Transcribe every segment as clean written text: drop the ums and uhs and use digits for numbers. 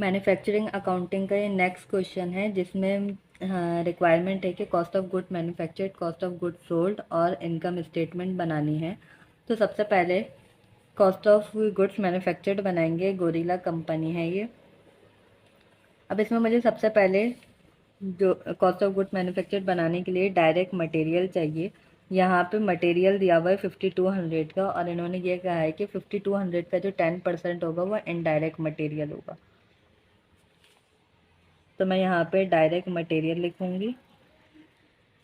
Manufacturing accounting का ये next question है, जिसमें रिक्वायरमेंट है कि cost of good manufactured, cost of good sold और इनकम स्टेटमेंट बनानी है। तो सबसे पहले कॉस्ट ऑफ गुड्स मैन्युफैक्चर्ड बनाएंगे। गोरिल्ला कंपनी है ये। अब इसमें मुझे सबसे पहले जो कॉस्ट ऑफ गुड्स मैन्युफैक्चर्ड बनाने के लिए डायरेक्ट मटेरियल चाहिए। यहाँ पे मटेरियल दिया हुआ है 5200 का, और इन्होंने ये कहा है कि 5200 का जो 10% होगा वो इनडायरेक्ट मटेरियल होगा। तो मैं यहाँ पे डायरेक्ट मटेरियल लिखूँगी।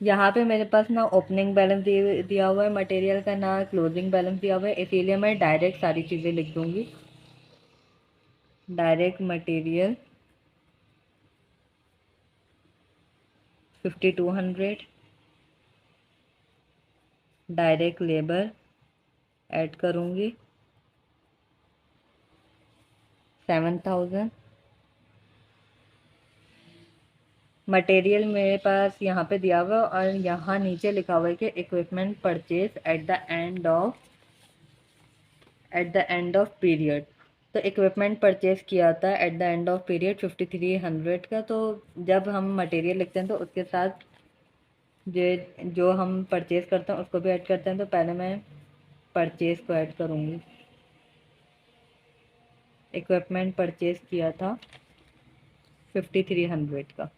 यहाँ पे मेरे पास ना ओपनिंग बैलेंस दिया हुआ है मटेरियल का, ना क्लोजिंग बैलेंस दिया हुआ है, इसीलिए मैं डायरेक्ट सारी चीज़ें लिख दूँगी। Direct material 5200, direct labour add करूँगी 7000। मटेरियल मेरे पास यहाँ पे दिया हुआ है, और यहाँ नीचे लिखा हुआ है कि equipment purchase eight the end of period. तो इक्विपमेंट परचेज किया था eight the end of period 5300 का। तो जब हम मटेरियल लिखते हैं तो उसके साथ जो हम परचेज करते हैं उसको भी ऐड करते हैं। तो पहले मैं परचेज को ऐड करूँगी। इक्विपमेंट परचेज किया था 5300 का।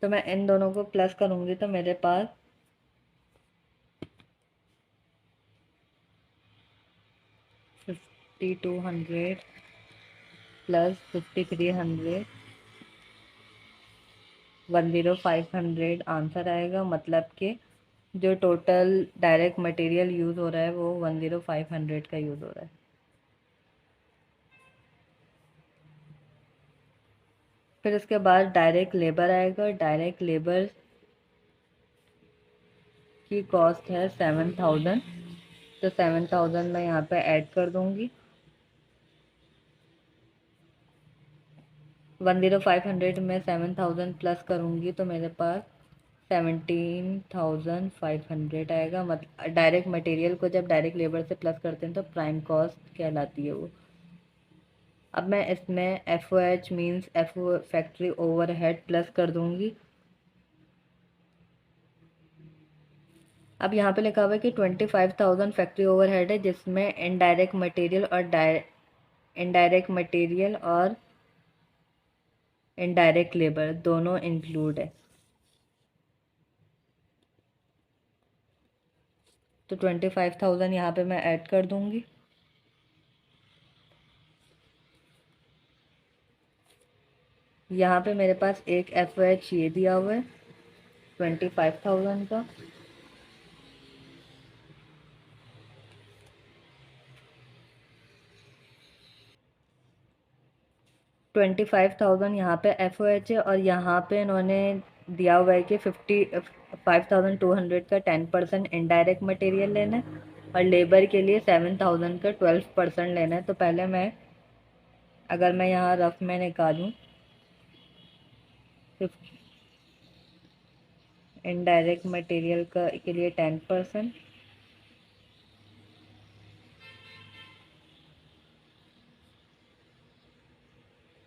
तो मैं इन दोनों को प्लस करूँगी तो मेरे पास 5200 प्लस 5300 10500 आंसर आएगा। मतलब कि जो टोटल डायरेक्ट मटेरियल यूज़ हो रहा है वो 10500 का यूज़ हो रहा है। फिर उसके बाद डायरेक्ट लेबर आएगा। डायरेक्ट लेबर की कॉस्ट है 7000। तो 7000 मैं यहाँ पे ऐड कर दूँगी। 10500 में 7000 प्लस करूँगी तो मेरे पास 17500 आएगा। मतलब डायरेक्ट मटेरियल को जब डायरेक्ट लेबर से प्लस करते हैं तो प्राइम कॉस्ट कहलाती है वो। अब मैं इसमें FOH means factory overhead plus कर दूँगी। अब यहाँ पे लिखा हुआ है कि 25000 फैक्ट्री ओवरहेड है, जिसमें इनडायरेक्ट मटेरियल और इनडायरेक्ट लेबर दोनों इंक्लूड है। तो 25000 यहाँ पे मैं ऐड कर दूँगी। यहाँ पे मेरे पास एक FOH ये दिया हुआ है 25000 का। 25000 यहाँ पे FOH है, और यहाँ पे इन्होंने दिया हुआ है कि 5200 का 10% इनडायरेक्ट मटेरियल लेना है, और लेबर के लिए 7000 का 12% लेना है। तो पहले मैं अगर मैं यहाँ रफ में निकालूँ तो इनडायरेक्ट मटेरियल का के लिए 10%,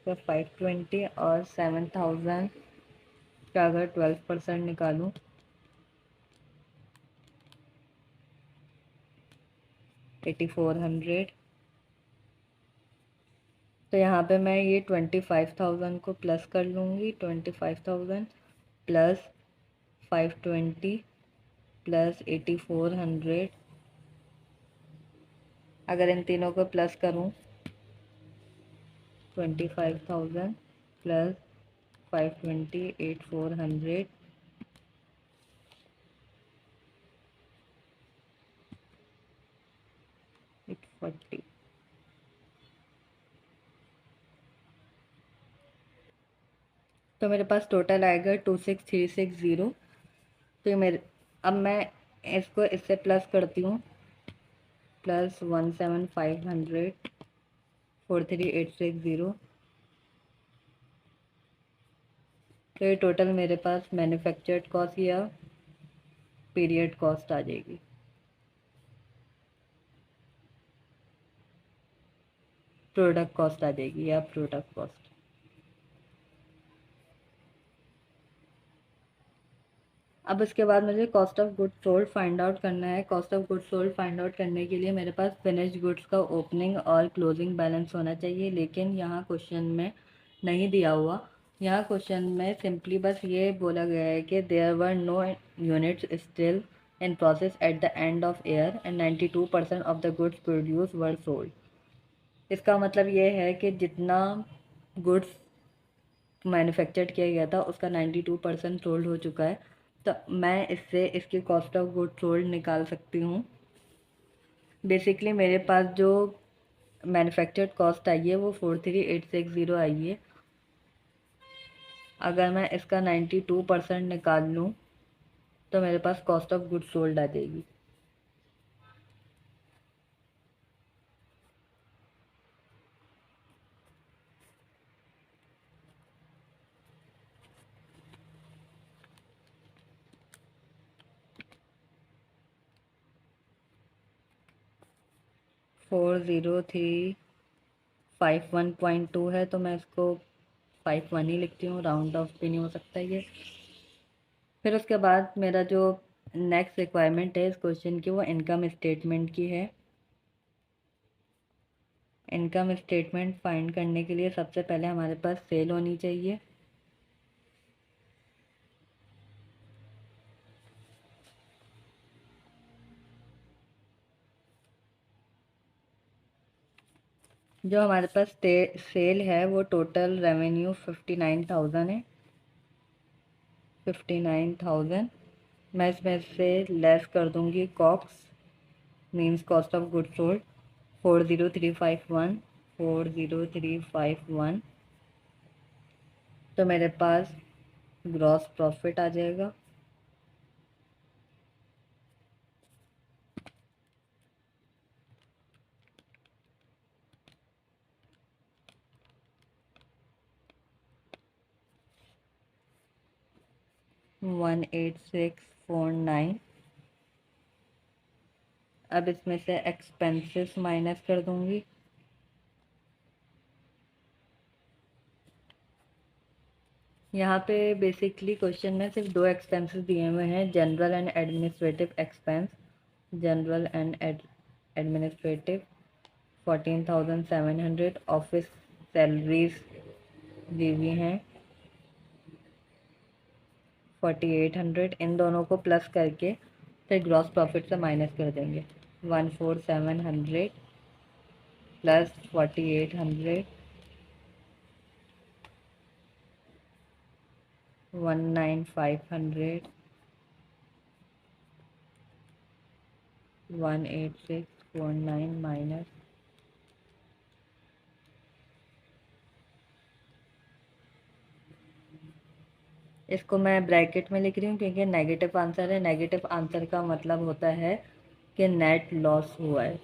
तो 520, और 7000 का अगर 12% निकालूँ 8400। तो यहाँ पे मैं ये 25000 को प्लस कर लूँगी। 25000 प्लस 520 प्लस 8400, अगर इन तीनों को प्लस करूँ 25000 प्लस 520 8400 840। तो मेरे पास टोटल आएगा 26360। तो ये मेरे अब मैं इसको इससे प्लस करती हूँ, प्लस 17500 43860। तो ये टोटल मेरे पास मैन्युफैक्चर्ड कॉस्ट या पीरियड कॉस्ट आ जाएगी। प्रोडक्ट कॉस्ट आ जाएगी या प्रोडक्ट कॉस्ट। अब इसके बाद मुझे cost of goods sold find out करना है। Cost of goods sold find out करने के लिए मेरे पास फिनिश्ड गुड्स का ओपनिंग और क्लोजिंग बैलेंस होना चाहिए, लेकिन यहाँ क्वेश्चन में नहीं दिया हुआ। यहाँ क्वेश्चन में सिंपली बस ये बोला गया है कि there were no units still in process at the end of year and 92% of the goods produce were sold. इसका मतलब ये है कि जितना गुड्स मैन्युफैक्चर्ड किया गया था उसका 92% सोल्ड हो चुका है। तो मैं इससे इसकी कॉस्ट ऑफ गुड सोल्ड निकाल सकती हूँ। बेसिकली मेरे पास जो मैन्युफैक्चर्ड कॉस्ट आई है वो 43860 आई है। अगर मैं इसका 92% निकाल लूँ तो मेरे पास कॉस्ट ऑफ गुड सोल्ड आ जाएगी। फोर ज़ीरो थ्री 51.2 है, तो मैं इसको 51 ही लिखती हूँ, राउंड ऑफ भी नहीं हो सकता ये। फिर उसके बाद मेरा जो नेक्स्ट रिक्वायरमेंट है इस क्वेश्चन की वो इनकम स्टेटमेंट की है। इनकम स्टेटमेंट फाइंड करने के लिए सबसे पहले हमारे पास सेल होनी चाहिए। जो हमारे पास सेल है वो टोटल रेवेन्यू 59,000 है। 59,000 मैं इसमें से लेस कर दूंगी COGS, means cost of goods sold 40351। 40351 तो मेरे पास ग्रॉस प्रॉफिट आ जाएगा। वन 18649। अब इसमें से एक्सपेंसेस माइनस कर दूंगी। यहाँ पे बेसिकली क्वेश्चन में सिर्फ दो एक्सपेंसेस दिए हुए हैं, general and administrative expense. General and administrative 14,700। Office salaries दी हुई हैं 4,800। इन दोनों को प्लस करके फिर ग्रॉस प्रॉफिट से माइनस कर देंगे। 14,700 प्लस 4,800 19,500 18649 माइनस इसको मैं ब्रैकेट में लिख रही हूँ क्योंकि नेगेटिव आंसर है। नेगेटिव आंसर का मतलब होता है कि नेट लॉस हुआ है।